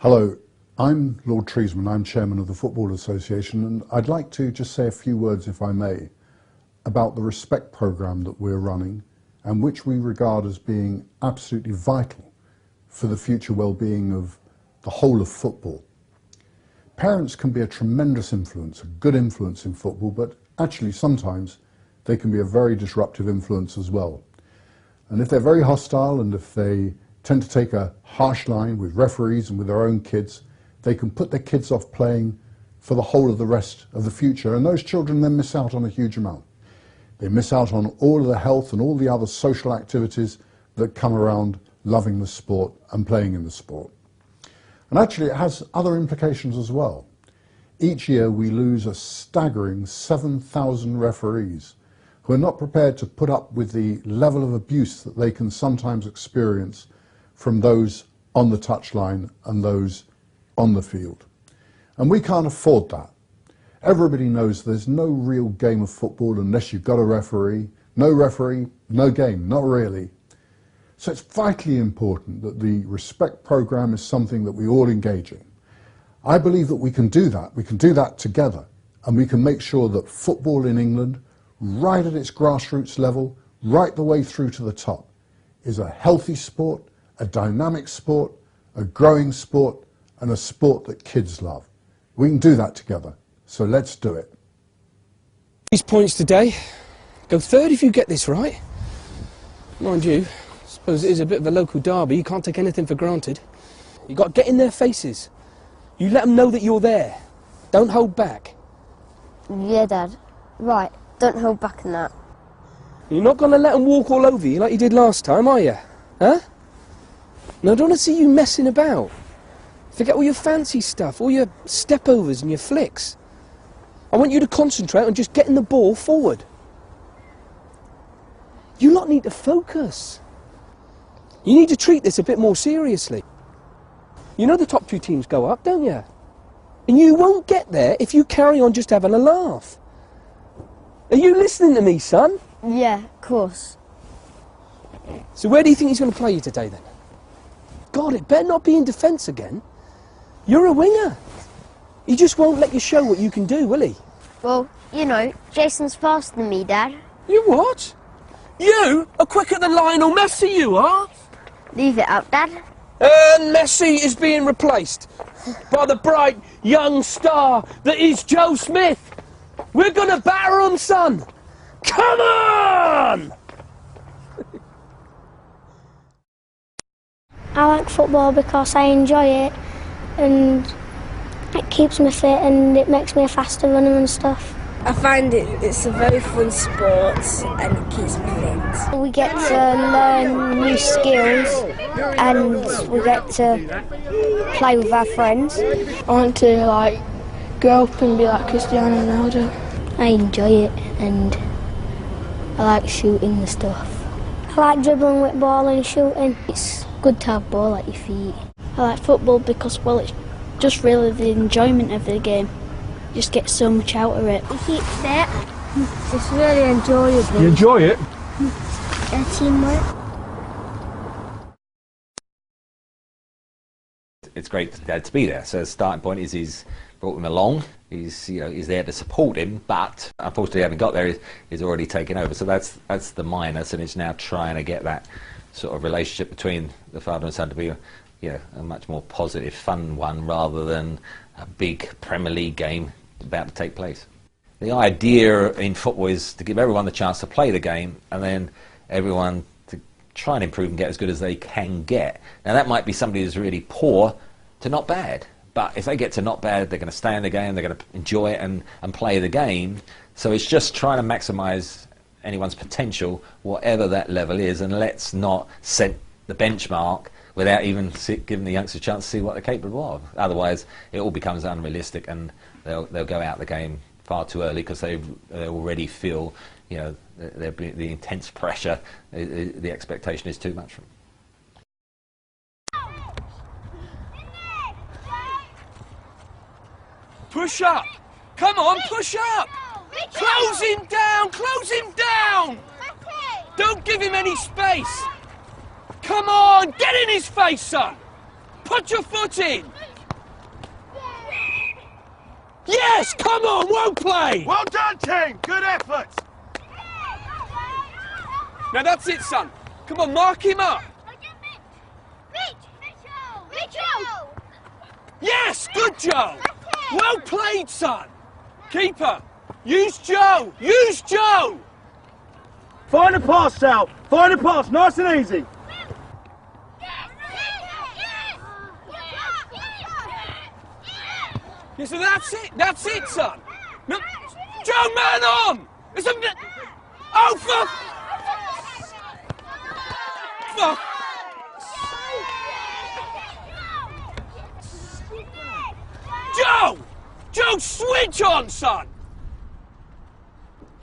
Hello, I'm Lord Treesman, I'm Chairman of the Football Association, and I'd like to just say a few words, if I may, about the Respect programme that we're running and which we regard as being absolutely vital for the future well-being of the whole of football. Parents can be a tremendous influence, a good influence in football, but actually sometimes they can be a very disruptive influence as well. And if they're very hostile and if they tend to take a harsh line with referees and with their own kids, they can put their kids off playing for the whole of the rest of the future, and those children then miss out on a huge amount. They miss out on all of the health and all the other social activities that come around loving the sport and playing in the sport. And actually it has other implications as well. Each year we lose a staggering 7,000 referees who are not prepared to put up with the level of abuse that they can sometimes experience from those on the touchline and those on the field. And we can't afford that. Everybody knows there's no real game of football unless you've got a referee. No referee, no game, not really. So it's vitally important that the Respect programme is something that we all engage in. I believe that we can do that together, and we can make sure that football in England, right at its grassroots level, right the way through to the top, is a healthy sport, a dynamic sport, a growing sport, and a sport that kids love. We can do that together, so let's do it. These points today, go third if you get this right. Mind you, I suppose it is a bit of a local derby, you can't take anything for granted. You've got to get in their faces. You let them know that you're there. Don't hold back. Yeah, Dad. Right, don't hold back on that. You're not going to let them walk all over you like you did last time, are you? Huh? No, I don't want to see you messing about. Forget all your fancy stuff, all your step-overs and your flicks. I want you to concentrate on just getting the ball forward. You lot need to focus. You need to treat this a bit more seriously. You know the top two teams go up, don't you? And you won't get there if you carry on just having a laugh. Are you listening to me, son? Yeah, of course. So where do you think he's going to play you today, then? God, it better not be in defence again. You're a winger. He just won't let you show what you can do, will he? Well, you know, Jason's faster than me, Dad. You what? You are quicker than Lionel Messi, you are? Leave it up, Dad. And Messi is being replaced by the bright young star that is Joe Smith. We're going to batter him, son. Come on! I like football because I enjoy it and it keeps me fit and it makes me a faster runner and stuff. I find it's a very fun sport and it keeps me fit. We get to learn new skills and we get to play with our friends. I want to grow up and be like Cristiano Ronaldo. I enjoy it and I like shooting and stuff. I like dribbling with ball and shooting. It's good to have ball at your feet. I like football because, well, it's just really the enjoyment of the game. You just get so much out of it. You keep fit. It's really enjoyable. You enjoy it? Teamwork. It's great for Dad to be there. So the starting point is he's brought him along. He's there to support him, but unfortunately, having got there, he's already taken over. So that's the minus, and it's now trying to get that sort of relationship between the father and son to be a much more positive, fun one rather than a big Premier League game about to take place. The idea in football is to give everyone the chance to play the game and then everyone to try and improve and get as good as they can get. Now that might be somebody who's really poor to not bad, but if they get to not bad, they're going to stay in the game, they're going to enjoy it and play the game. So it's just trying to maximise anyone's potential, whatever that level is, and let's not set the benchmark without even giving the youngsters a chance to see what they're capable of. Otherwise, it all becomes unrealistic, and they'll go out the game far too early because they already feel, the intense pressure, the expectation is too much from them. Push up! Come on, push up! Close him down! Close him down! Don't give him any space! Come on, get in his face, son! Put your foot in! Yes, come on, well played! Well done, team! Good effort! Now that's it, son. Come on, mark him up. Yes, good Joe. Well played, son. Keeper, use Joe. Use Joe. Find a pass, Sal. Find a pass, nice and easy. Yeah, so that's it, son. No, Joe, man on. It's a... Oh, fuck. Fuck. Joe! Joe, switch on, son!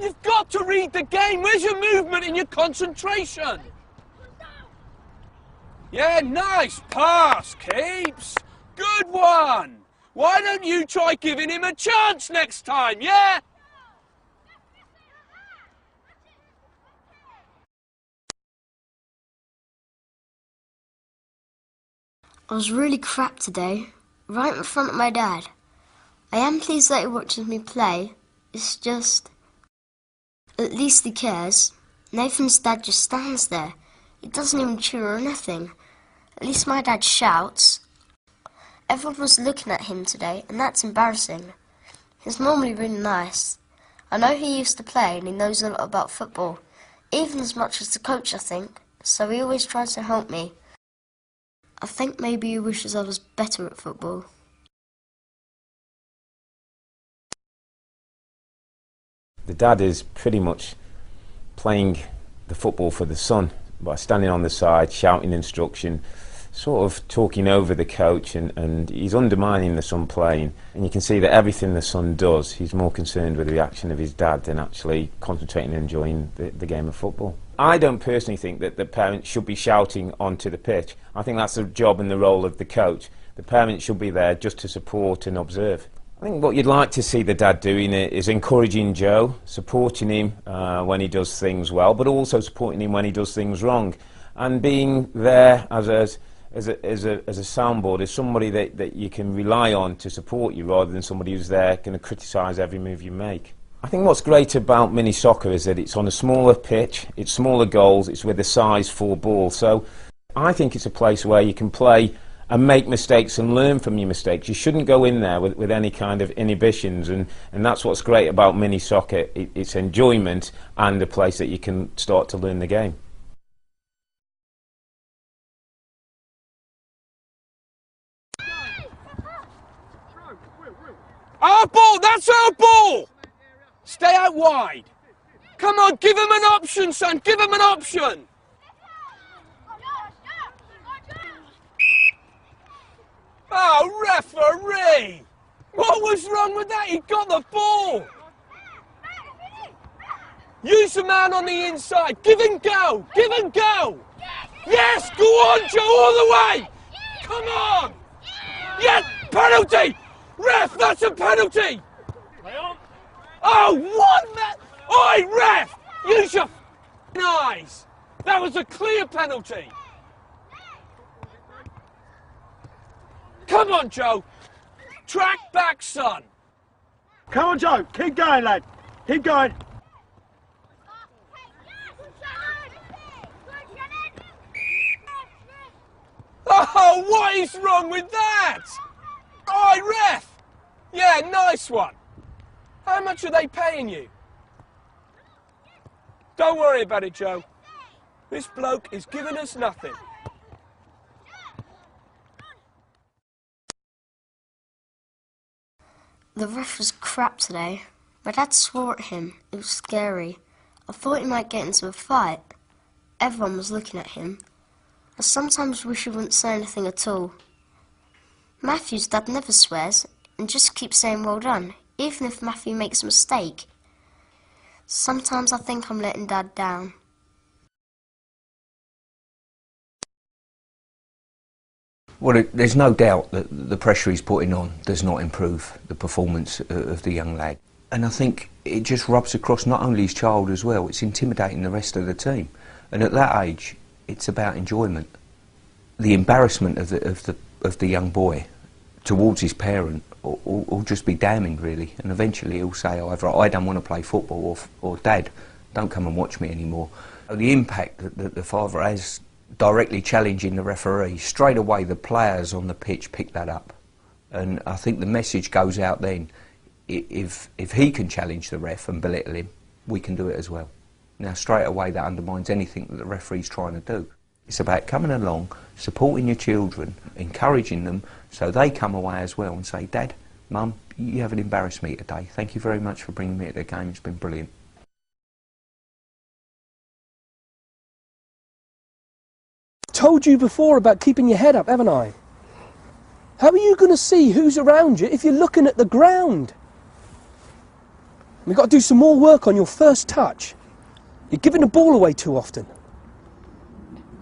You've got to read the game. Where's your movement and your concentration? Yeah, nice pass, Keeps. Good one. Why don't you try giving him a chance next time, yeah? I was really crap today, right in front of my dad. I am pleased that he watches me play. It's just... at least he cares. Nathan's dad just stands there. He doesn't even cheer or anything. At least my dad shouts. Everyone was looking at him today, and that's embarrassing. He's normally really nice. I know he used to play and he knows a lot about football, even as much as the coach, I think, so he always tries to help me. I think maybe he wishes I was better at football. The dad is pretty much playing the football for the son by standing on the side, shouting instruction, sort of talking over the coach, and he's undermining the son playing. And you can see that everything the son does, he's more concerned with the reaction of his dad than actually concentrating and enjoying the game of football. I don't personally think that the parents should be shouting onto the pitch. I think that's the job and the role of the coach. The parents should be there just to support and observe. I think what you'd like to see the dad doing is encouraging Joe, supporting him when he does things well, but also supporting him when he does things wrong, and being there as a soundboard, as somebody that you can rely on to support you, rather than somebody who's there going to criticise every move you make. I think what's great about mini soccer is that it's on a smaller pitch, it's smaller goals, it's with a size 4 ball. So I think it's a place where you can play and make mistakes and learn from your mistakes. You shouldn't go in there with any kind of inhibitions, and that's what's great about mini soccer. It's enjoyment and a place that you can start to learn the game. Our ball, that's our ball! Stay out wide. Come on, give him an option, son, give him an option! Oh, referee! What was wrong with that? He got the ball! Use the man on the inside. Give and go! Give and go! Yes! Go on, Joe, all the way! Come on! Yes! Penalty! Ref, that's a penalty! Oh, what man? Oi, ref! Use your eyes! That was a clear penalty! Come on, Joe! Track back, son! Come on, Joe. Keep going, lad. Keep going. Oh, what is wrong with that? Oi, ref! Yeah, nice one. How much are they paying you? Don't worry about it, Joe. This bloke is giving us nothing. The ref was crap today. My dad swore at him. It was scary. I thought he might get into a fight. Everyone was looking at him. I sometimes wish he wouldn't say anything at all. Matthew's dad never swears and just keeps saying well done, even if Matthew makes a mistake. Sometimes I think I'm letting Dad down. Well, there's no doubt that the pressure he's putting on does not improve the performance of the young lad. And I think it just rubs across not only his child as well, it's intimidating the rest of the team. And at that age, it's about enjoyment. The embarrassment of the young boy towards his parent or just be damning really, and eventually he'll say either I don't want to play football or Dad, don't come and watch me anymore. The impact that the father has directly challenging the referee, straight away the players on the pitch pick that up, and I think the message goes out then, if he can challenge the ref and belittle him, we can do it as well. Now straight away that undermines anything that the referee's trying to do. It's about coming along, supporting your children, encouraging them so they come away as well and say, Dad, Mum, you haven't embarrassed me today. Thank you very much for bringing me to the game. It's been brilliant. Told you before about keeping your head up, haven't I? How are you going to see who's around you if you're looking at the ground? We've got to do some more work on your first touch. You're giving the ball away too often.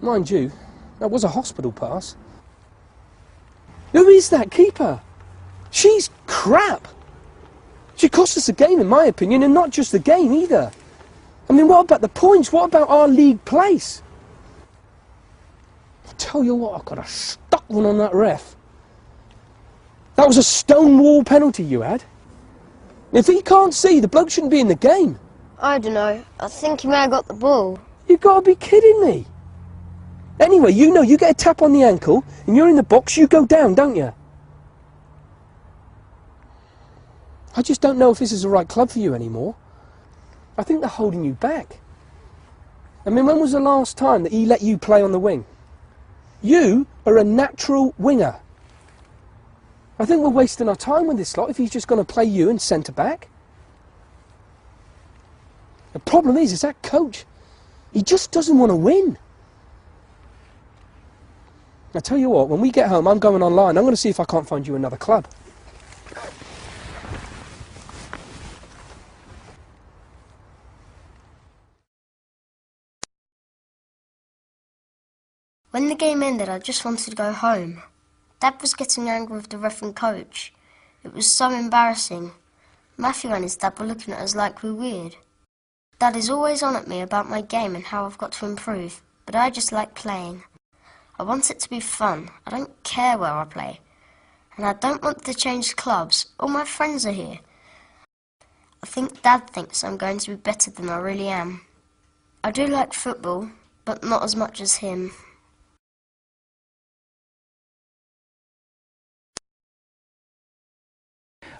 Mind you, that was a hospital pass. Who is that keeper? She's crap. She cost us a game, in my opinion, and not just the game either. I mean, what about the points? What about our league place? I tell you what, I've got a stuck one on that ref. That was a stonewall penalty you had. If he can't see, the bloke shouldn't be in the game. I don't know. I think he may have got the ball. You've got to be kidding me. Anyway, you know, you get a tap on the ankle and you're in the box, you go down, don't you? I just don't know if this is the right club for you anymore. I think they're holding you back. I mean, when was the last time that he let you play on the wing? You are a natural winger. I think we're wasting our time with this lot if he's just going to play you in centre-back. The problem is that coach, he just doesn't want to win. I tell you what, when we get home, I'm going online. I'm going to see if I can't find you another club. When the game ended, I just wanted to go home. Dad was getting angry with the ref and coach. It was so embarrassing. Matthew and his dad were looking at us like we were weird. Dad is always on at me about my game and how I've got to improve, but I just like playing. I want it to be fun. I don't care where I play. And I don't want to change clubs. All my friends are here. I think Dad thinks I'm going to be better than I really am. I do like football, but not as much as him.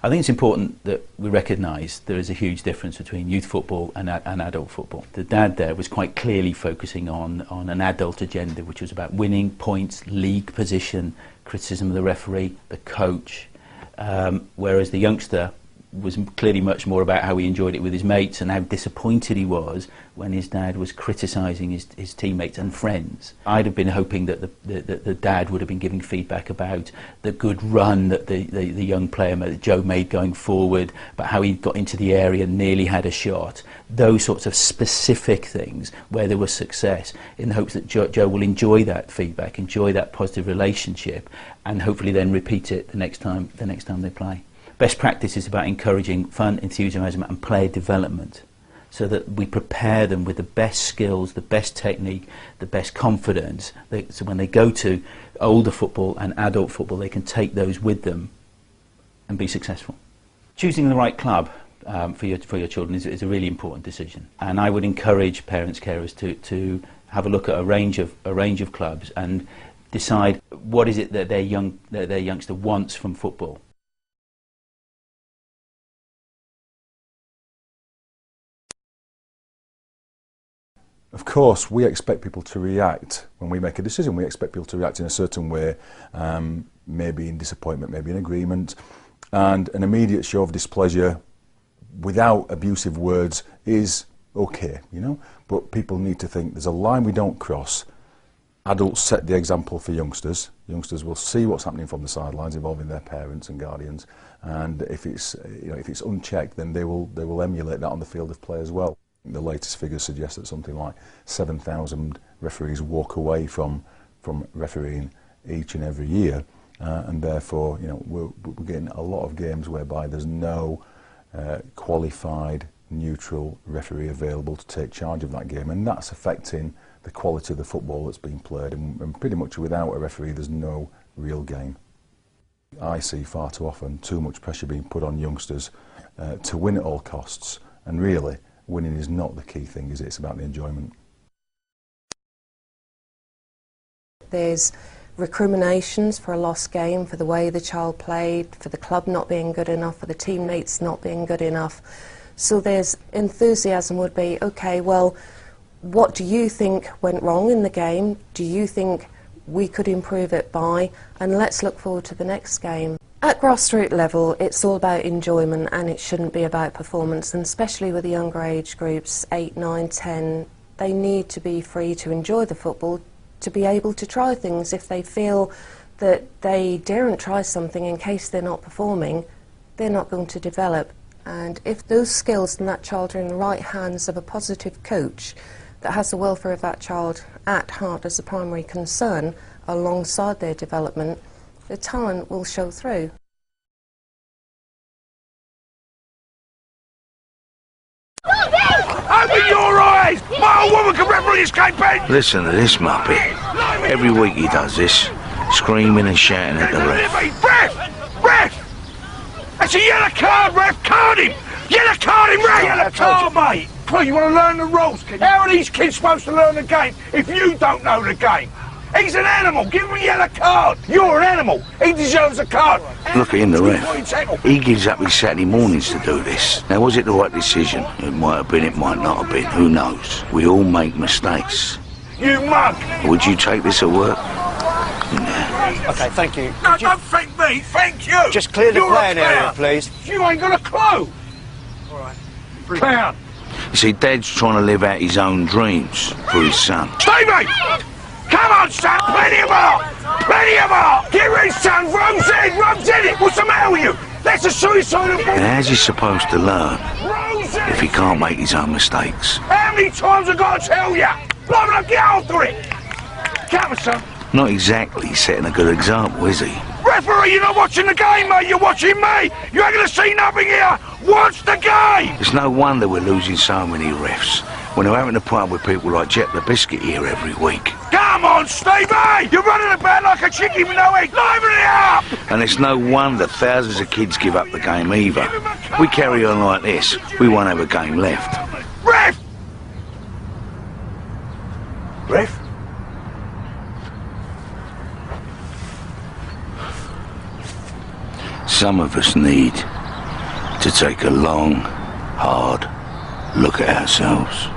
I think it's important that we recognise there is a huge difference between youth football and adult football. The dad there was quite clearly focusing on an adult agenda, which was about winning points, league position, criticism of the referee, the coach, whereas the youngster was clearly much more about how he enjoyed it with his mates and how disappointed he was when his dad was criticising his teammates and friends. I'd have been hoping that the dad would have been giving feedback about the good run that the young player Joe made going forward, about how he got into the area and nearly had a shot. Those sorts of specific things where there was success, in the hopes that Joe will enjoy that feedback, enjoy that positive relationship, and hopefully then repeat it the next time they play. Best practice is about encouraging fun, enthusiasm and player development, so that we prepare them with the best skills, the best technique, the best confidence, so when they go to older football and adult football, they can take those with them and be successful. Choosing the right club for your children is a really important decision, and I would encourage parents, carers to have a look at a range of clubs and decide what is it that their youngster wants from football. Of course, we expect people to react when we make a decision. We expect people to react in a certain way, maybe in disappointment, maybe in agreement, and an immediate show of displeasure without abusive words is okay, you know. But people need to think there's a line we don't cross. Adults set the example for youngsters. Youngsters will see what's happening from the sidelines involving their parents and guardians, and if it's unchecked, then they will emulate that on the field of play as well. The latest figures suggest that something like 7,000 referees walk away from refereeing each and every year, and therefore, you know, we're getting a lot of games whereby there's no qualified neutral referee available to take charge of that game, and that's affecting the quality of the football that's being played, and pretty much without a referee there's no real game. I see far too often too much pressure being put on youngsters to win at all costs, and really winning is not the key thing, is it? It's about the enjoyment. There's recriminations for a lost game, for the way the child played, for the club not being good enough, for the teammates not being good enough. So there's enthusiasm would be, okay, well, what do you think went wrong in the game? Do you think we could improve it by? And let's look forward to the next game. At grassroots level, it's all about enjoyment, and it shouldn't be about performance, and especially with the younger age groups, 8, 9, 10, they need to be free to enjoy the football, to be able to try things. If they feel that they daren't try something in case they're not performing, they're not going to develop. And if those skills in that child are in the right hands of a positive coach that has the welfare of that child at heart as a primary concern alongside their development, the talent will show through. Open your eyes! My old woman can referee this campaign! Listen to this muppet. Every week he does this, screaming and shouting at the ref. Ref! Ref! That's a yellow card, ref! Card him! Yellow card him, ref! Yellow card, mate! Please, you want to learn the rules? How are these kids supposed to learn the game if you don't know the game? He's an animal. Give him a yellow card. You're an animal. He deserves a card. Look at him, the ref. He gives up his Saturday mornings to do this. Now, was it the right decision? It might have been, it might not have been. Who knows? We all make mistakes. You mug! Would you take this at work? Nah. OK, thank you. No, don't thank me. Thank you. Just clear the playing area, please. You ain't got a clue. All right. Clown. You see, Dad's trying to live out his own dreams for his son. Stevie! Come on, son! Plenty of art! Plenty of art! Get ready, son! Rubs in it! What's the matter with you? That's a suicidal... And how's he supposed to learn if he can't make his own mistakes? How many times have I got to tell you? Blow it up, get after it! Come on, son. Not exactly setting a good example, is he? Referee, you're not watching the game, mate. You're watching me. You ain't going to see nothing here. Watch the game. It's no wonder we're losing so many refs when we're having to put up with people like Jet the Biscuit here every week. Come on, Stevie! You're running about like a chicken with no egg. Liven it up! And it's no wonder thousands of kids give up the game either. If we carry on like this, we won't have a game left. Ref! Ref? Some of us need to take a long, hard look at ourselves.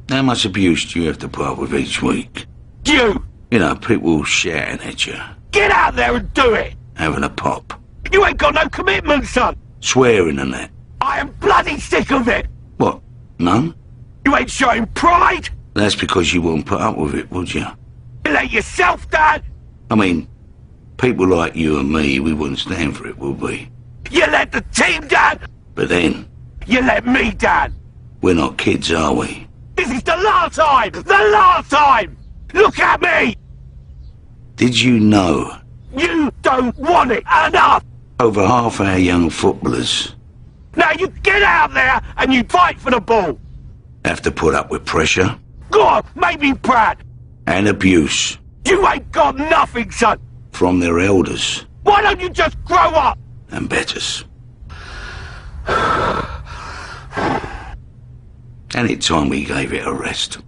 How much abuse do you have to put up with each week? You! You know, people shouting at you. Get out there and do it! Having a pop. You ain't got no commitment, son! Swearing and that. I am bloody sick of it! What? None? You ain't showing pride! That's because you wouldn't put up with it, would you? You let yourself, Dad! I mean, people like you and me, we wouldn't stand for it, would we? You let the team, Dad! But then... You let me, Dad! We're not kids, are we? This is the last time! The last time! Look at me! Did you know? You don't want it enough! Over half our young footballers... Now you get out there and you fight for the ball! Have to put up with pressure. God, make me proud! And abuse. You ain't got nothing, son! From their elders. Why don't you just grow up? And betters. And it's time we gave it a rest.